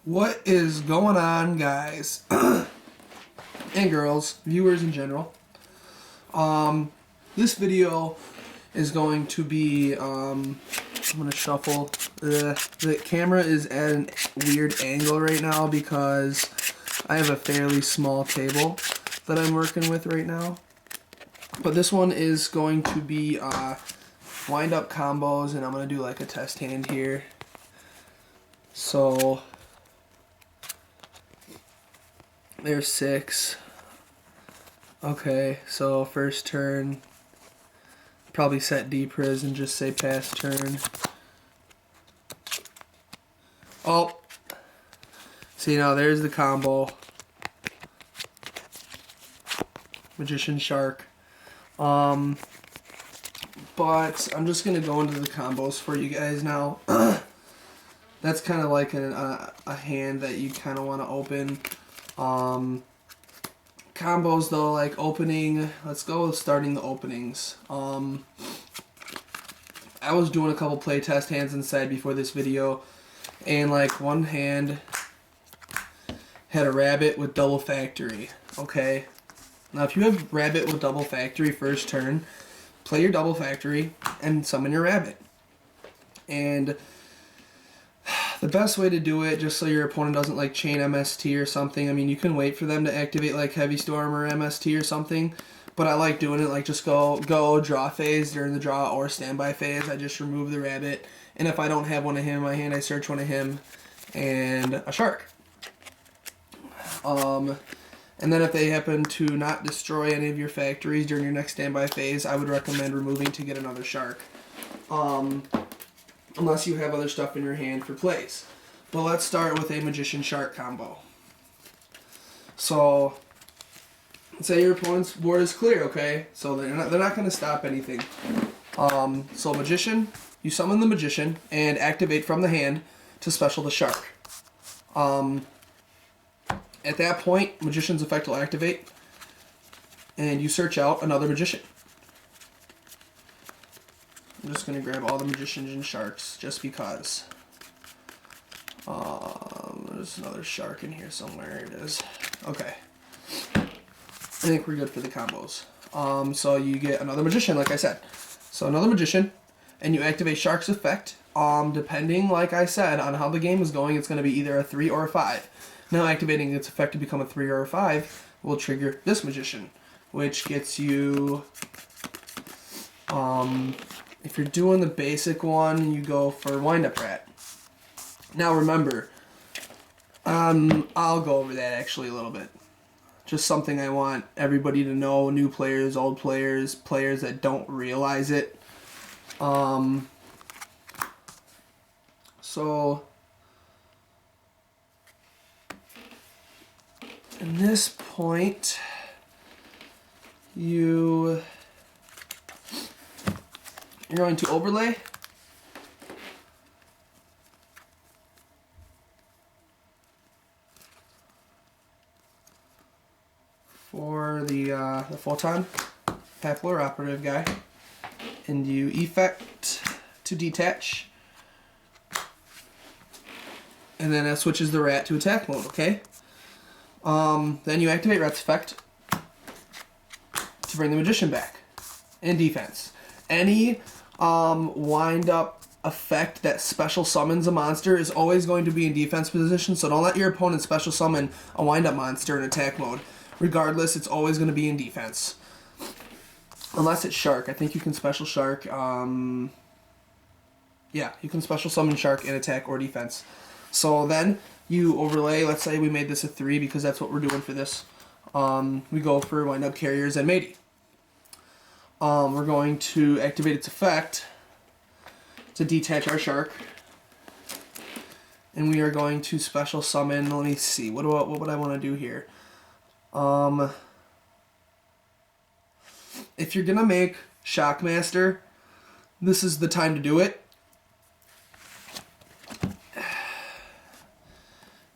What is going on, guys and girls, viewers in general? This video is going to be, I'm going to shuffle. The camera is at a weird angle right now because I have a fairly small table that I'm working with right now. But this one is going to be wind-up combos, and I'm going to do like a test hand here. So there's 6. Okay, so first turn, probably set depriz and just say pass turn. Oh, see, now there's the combo. Magician Shark. But I'm just gonna go into the combos for you guys now. That's kind of like a hand that you kind of want to open. Combos though, like opening, let's go with starting the openings. I was doing a couple play test hands inside before this video, and like one hand had a rabbit with double factory. Okay, now if you have rabbit with double factory first turn, play your double factory and summon your rabbit. And the best way to do it, just so your opponent doesn't like chain MST or something, I mean, you can wait for them to activate like Heavy Storm or MST or something, but I like doing it like just go draw phase during the draw or standby phase. I just remove the rabbit, and if I don't have one of him in my hand, I search one of him and a shark. And then if they happen to not destroy any of your factories during your next standby phase, I would recommend removing to get another shark. Unless you have other stuff in your hand for plays. But let's start with a Magician Shark combo. So, let's say your opponent's board is clear, okay? So they're not going to stop anything. So Magician, you summon the Magician and activate from the hand to special the Shark. At that point, Magician's effect will activate, and you search out another Magician. I'm just going to grab all the Magicians and Sharks just because. There's another Shark in here somewhere. It is. Okay. I think we're good for the combos. So you get another Magician, like I said. So another Magician, and you activate Shark's effect. Depending, like I said, on how the game is going, it's going to be either a 3 or a 5. Now activating its effect to become a 3 or a 5 will trigger this Magician, which gets you... if you're doing the basic one, you go for Wind-Up Rat. Now remember, I'll go over that actually a little bit. Just something I want everybody to know, new players, old players, players that don't realize it. So, in this point, you're going to overlay. For the photon Hapler operative guy, and you effect to detach, and then that switches the rat to attack mode. Okay. Then you activate rat's effect to bring the Magician back in defense. Any wind-up effect that special summons a monster is always going to be in defense position, so don't let your opponent special summon a wind-up monster in attack mode. Regardless, it's always going to be in defense. Unless it's Shark. I think you can special Shark. Yeah, you can special summon Shark in attack or defense. So then you overlay, let's say we made this a 3 because that's what we're doing for this. We go for wind-up carriers and matey. We're going to activate its effect to detach our Shark. And we are going to special summon, let me see, what would I want to do here? If you're going to make Shockmaster, this is the time to do it.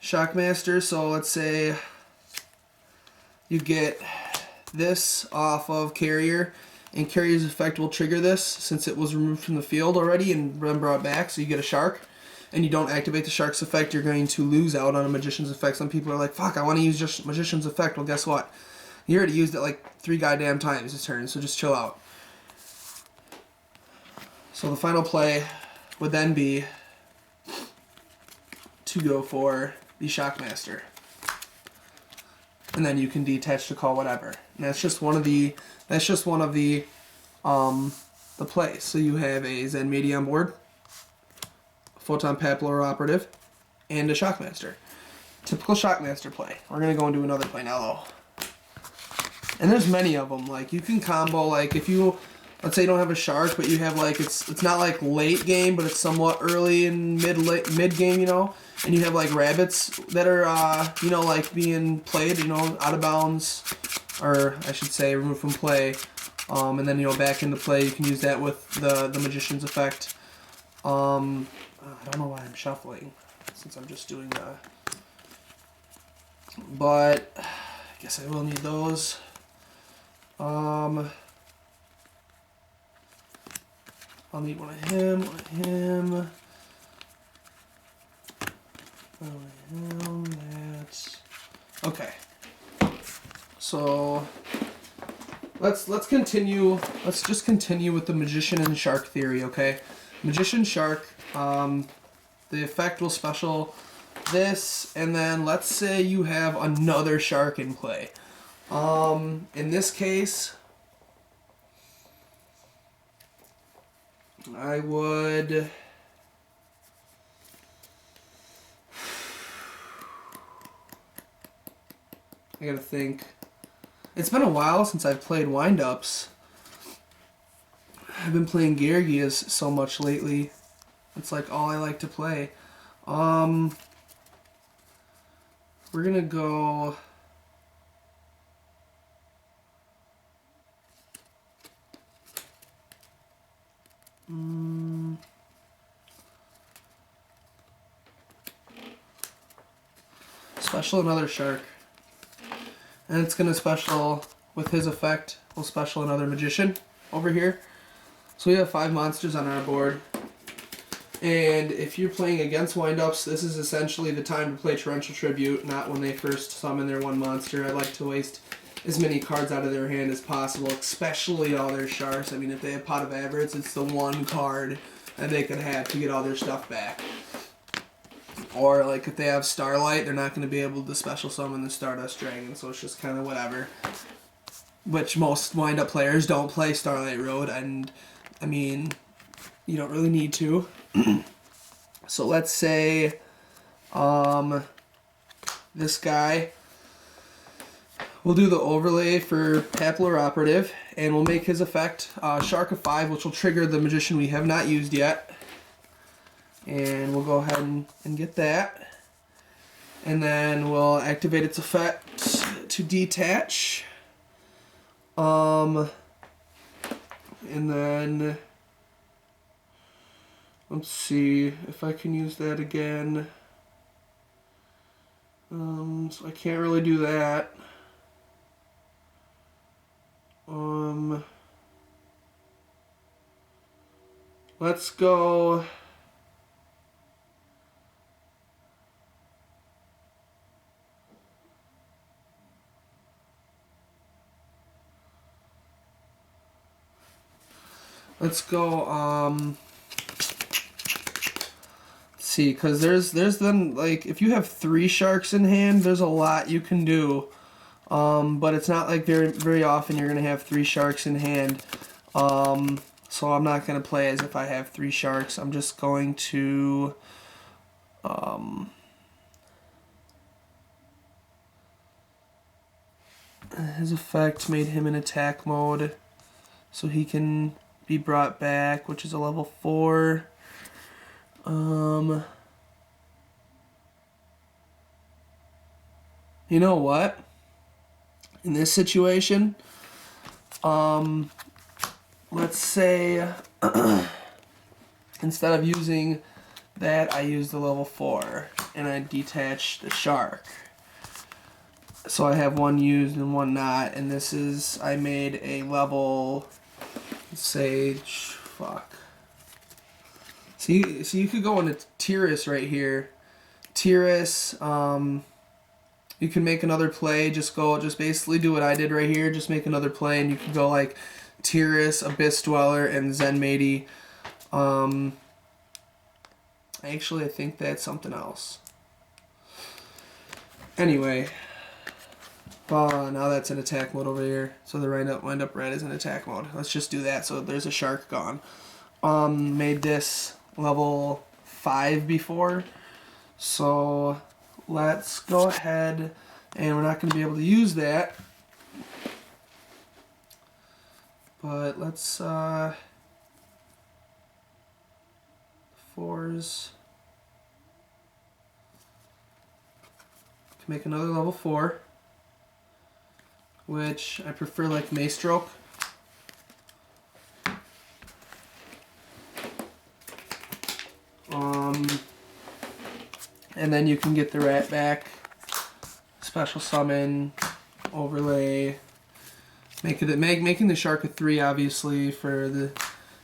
Shockmaster, so let's say you get this off of Carrier, and Carrier's effect will trigger this since it was removed from the field already and then brought back, so you get a Shark. and you don't activate the Shark's effect, you're going to lose out on a Magician's effect. Some people are like, fuck, I want to use just Magician's effect. Well, guess what? You already used it like 3 goddamn times this turn, so just chill out. So the final play would then be to go for the Shockmaster. And then you can detach to call whatever. And that's just one of the plays. So you have a Zen Media on board, a Photon Papillary Operative, and a Shockmaster. Typical Shockmaster play. We're gonna go and do another play now though. And there's many of them. Like you can combo, like if you, let's say you don't have a shark, but you have like, it's not like late game, but it's somewhat early and mid game, you know, and you have like rabbits that are, you know, like being played, you know, out of bounds, or I should say removed from play, and then, you know, back into play. You can use that with the Magician's effect. I don't know why I'm shuffling, since I'm just doing the, but I guess I will need those. I'll need one of him, that's okay. So let's continue. Let's just continue with the Magician and Shark theory, okay? Magician Shark. The effect will special this, and then let's say you have another shark in play. In this case, I would, I gotta think. It's been a while since I've played wind-ups. I've been playing Gargias so much lately. It's like all I like to play. We're gonna go. Special another shark. And it's gonna special with his effect. We'll special another Magician over here. So we have 5 monsters on our board. And if you're playing against wind-ups, this is essentially the time to play Torrential Tribute, not when they first summon their one monster. I like to waste as many cards out of their hand as possible, especially all their sharks. I mean, if they have Pot of Avarice, it's the one card that they could have to get all their stuff back. Or, like, if they have Starlight, they're not going to be able to special summon the Stardust Dragon, so it's just kind of whatever. Which most wind-up players don't play Starlight Road, and, I mean, you don't really need to. So let's say this guy, we'll do the overlay for Papillary Operative, and we'll make his effect Shark of 5, which will trigger the Magician we have not used yet. And we'll go ahead and get that. And then we'll activate its effect to detach. And then let's see if I can use that again. So I can't really do that. Let's go. Let's go, let's see, because there's then, like, if you have 3 sharks in hand, there's a lot you can do, but it's not, like, very often you're going to have 3 sharks in hand, so I'm not going to play as if I have 3 sharks. I'm just going to, his effect made him in attack mode, so he can be brought back, which is a level 4. You know what? In this situation, let's say instead of using that, I use the level 4 and I detach the shark. So I have one used and one not, and this is, I made a level, say, So you could go into Tyrus right here. Tyrus, you can make another play. Just basically do what I did right here. Just make another play, and you can go like Tyrus, Abyss Dweller, and Zenmaity. Actually, I think that's something else. Anyway, now that's in attack mode over here. So the wind up red is in attack mode. Let's just do that. So there's a shark gone. Made this level 5 before. So let's go ahead, and we're not going to be able to use that. But let's, 4s. Can make another level 4, which I prefer like Maestroke. And then you can get the rat back, special summon, overlay, making the shark a 3 obviously for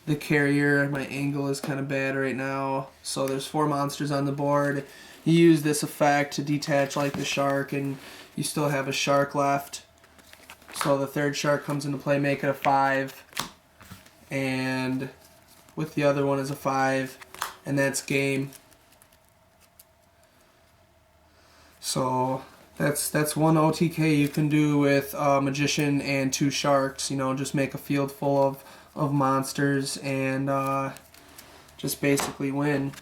the carrier. My angle is kind of bad right now, so there's 4 monsters on the board. You use this effect to detach like the shark, and you still have a shark left. So the 3rd shark comes into play, make it a 5, and with the other one is a 5, and that's game. So that's one OTK you can do with a Magician and 2 sharks. You know, just make a field full of monsters and just basically win.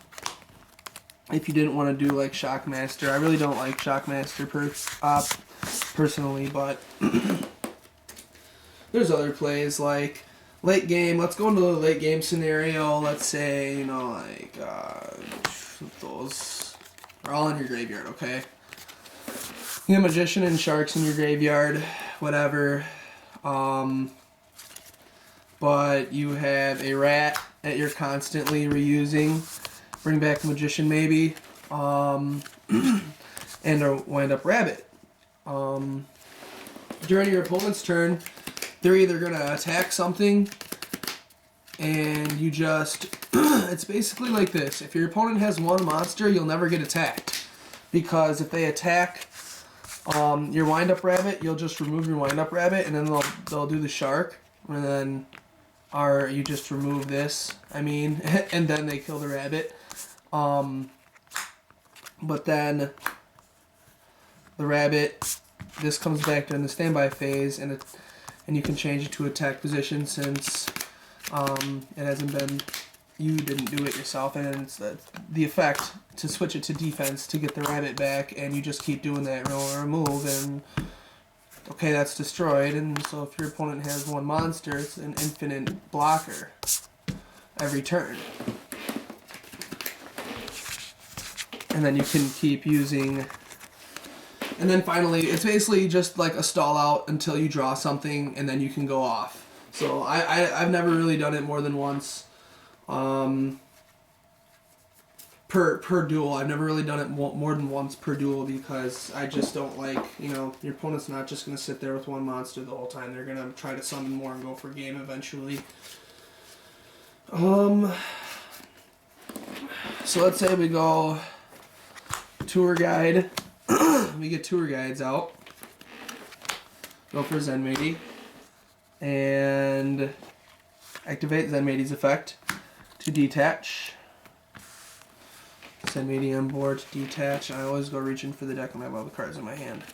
If you didn't want to do like Shockmaster, I really don't like Shockmaster personally, but there's other plays like late game. Let's go into the late game scenario. Let's say, you know, like those are all in your graveyard, okay? You have Magician and Sharks in your graveyard, whatever. But you have a rat that you're constantly reusing. Bring back Magician maybe. And a wind up rabbit. During your opponent's turn, they're either going to attack something and you just... it's basically like this. If your opponent has 1 monster, you'll never get attacked. Because if they attack your wind up rabbit, you'll just remove your wind up rabbit, and then they'll do the shark, and then you just remove this, and then they kill the rabbit. But then the rabbit, this comes back during the standby phase, and you can change it to attack position since it hasn't been, you didn't do it yourself, and it's the effect to switch it to defense to get the rabbit back, and you just keep doing that remove, and okay, that's destroyed. And so if your opponent has 1 monster, it's an infinite blocker every turn. And then you can keep using, and then finally it's basically just like a stall out until you draw something, and then you can go off. So I've never really done it more than once per duel. I've never really done it more than once per duel because I just don't like, your opponent's not just going to sit there with 1 monster the whole time. They're going to try to summon more and go for game eventually. So let's say we go tour guide. We get tour guides out. Go for Zenmaity. And activate Zenmaity's effect to detach. Zenmaity on board to detach. I always go reaching for the deck when I have all the cards in my hand.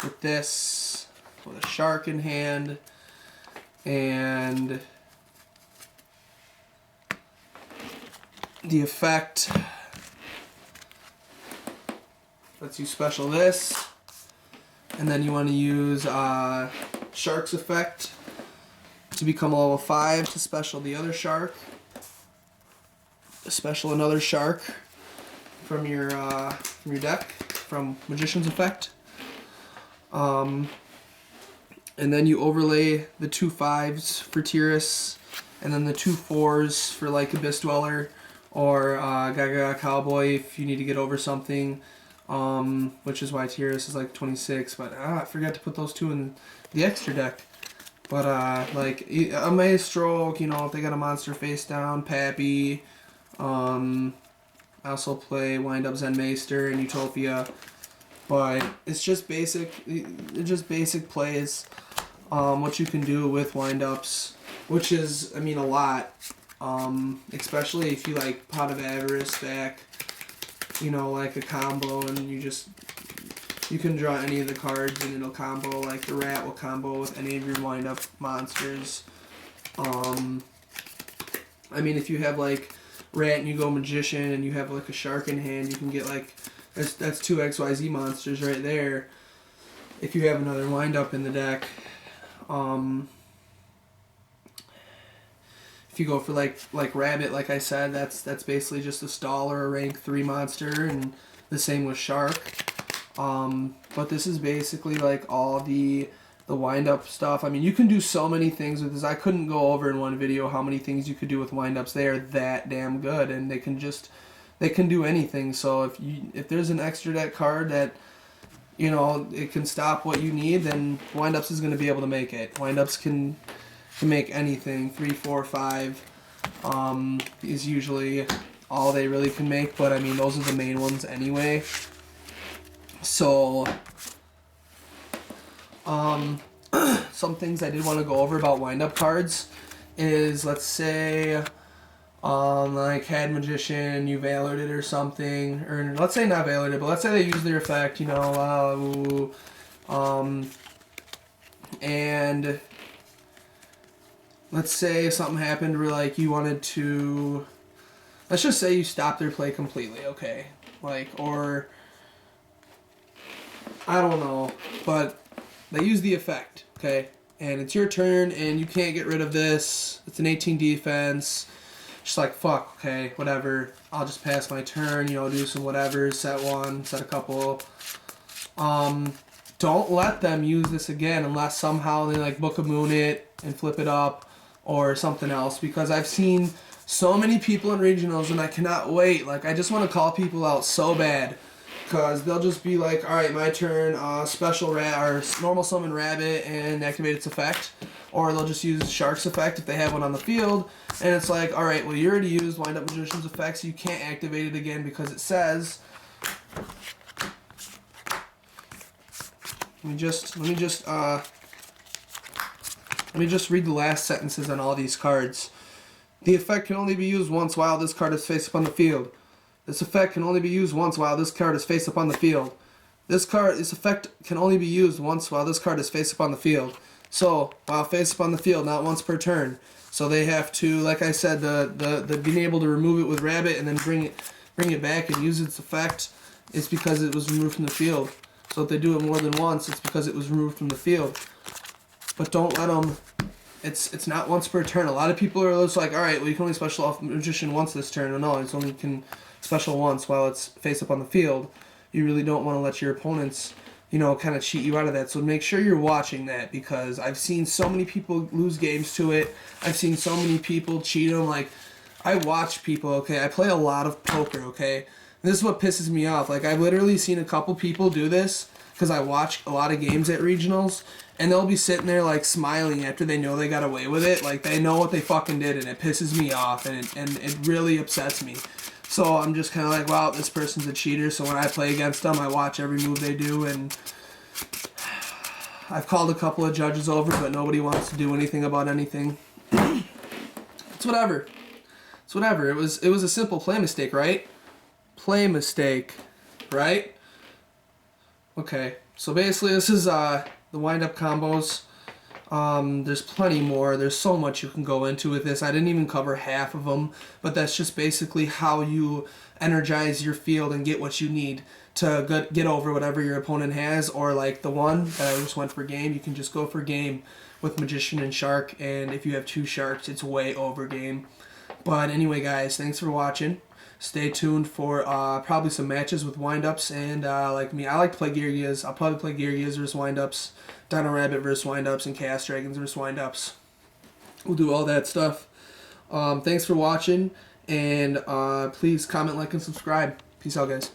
With this, with a shark in hand, and the effect lets you special this, and then you want to use Shark's effect to become a level 5 to special the other shark. Special another shark from your deck from Magician's effect. And then you overlay the 2 5s for Tyrus, and then the 2 4s for like Abyss Dweller or Gaga Cowboy if you need to get over something. Which is why Tyrus is like 26, but I forgot to put those 2 in the extra deck. But like a Maestroke, if they got a monster face down, Pappy, I also play Wind-Up Zen Maester and Utopia, but it's just basic plays. What you can do with wind-ups, which is, I mean, a lot. Especially if you like Pot of Avarice stack, you know, like a combo, and you can draw any of the cards and it'll combo. Like the rat will combo with any of your wind-up monsters. I mean, if you have like rat and you go magician and you have like a shark in hand, you can get like that's 2 XYZ monsters right there. If you have another wind-up in the deck. If you go for like rabbit, like I said, that's basically just a stall or a rank 3 monster, and the same with shark. But this is basically like all the wind-up stuff. I mean, you can do so many things with this. I couldn't go over in one video how many things you could do with wind-ups. They are that damn good, and they can do anything. So if there's an extra deck card that, you know, it can stop what you need, then wind-ups is going to be able to make it. Wind-ups can make anything. 3, 4, 5 is usually all they really can make, but I mean, those are the main ones anyway. So some things I did want to go over about wind-up cards is, let's say like had magician, you valored it or something, or let's say not valored it, but let's say they use their effect, you know, and let's say something happened where like you wanted to, let's just say you stopped their play completely, okay, like, or I don't know, but they use the effect, okay, and it's your turn and you can't get rid of this. It's an 18 defense. Just like, fuck, okay, whatever, I'll just pass my turn, you know, do some whatever, set one, set a couple. Don't let them use this again unless somehow they like Book of Moon it and flip it up or something else, because I've seen so many people in regionals and I cannot wait. Like, I just want to call people out so bad, because they'll just be like, alright, my turn, special rat or normal summon rabbit and activate its effect. Or they'll just use Shark's effect if they have one on the field. And it's like, alright, well, you already used Wind-Up Magician's effect, so you can't activate it again because it says... Let me just read the last sentences on all these cards. The effect can only be used once while this card is face up on the field. This effect can only be used once while this card is face up on the field. This effect can only be used once while this card is face up on the field. So, while face up on the field, not once per turn. So they have to, like I said, the being able to remove it with rabbit and then bring it back and use its effect is because it was removed from the field. So if they do it more than once, it's because it was removed from the field. But don't let them... It's not once per turn. A lot of people are just like, alright, well, you can only special off Magician once this turn. No, it's only can special once while it's face up on the field. You really don't want to let your opponents, you know, kind of cheat you out of that. So make sure you're watching that, because I've seen so many people lose games to it. I've seen so many people cheat them. Like, I watch people, okay? I play a lot of poker, okay? This is what pisses me off. Like, I've literally seen a couple people do this because I watch a lot of games at regionals, and they'll be sitting there, like, smiling after they know they got away with it. Like, they know what they fucking did, and it pisses me off, and it really upsets me. So I'm just kind of like, wow, this person's a cheater, so when I play against them, I watch every move they do, and I've called a couple of judges over, but nobody wants to do anything about anything. It's whatever. It's whatever. It was a simple play mistake, right? Play mistake, right? Okay, so basically this is the wind-up combos. There's plenty more. There's so much you can go into with this. I didn't even cover half of them, but that's just basically how you energize your field and get what you need to get over whatever your opponent has. Or like the one that I just went for game, you can just go for game with Magician and Shark, and if you have 2 Sharks, it's way over game. But anyway, guys, thanks for watching. Stay tuned for probably some matches with wind-ups, and like me, I like to play Geargias. I'll probably play Geargias versus wind-ups, Dino Rabbit versus wind-ups, and Chaos Dragons versus wind-ups. We'll do all that stuff. Thanks for watching, and please comment, like, and subscribe. Peace out, guys.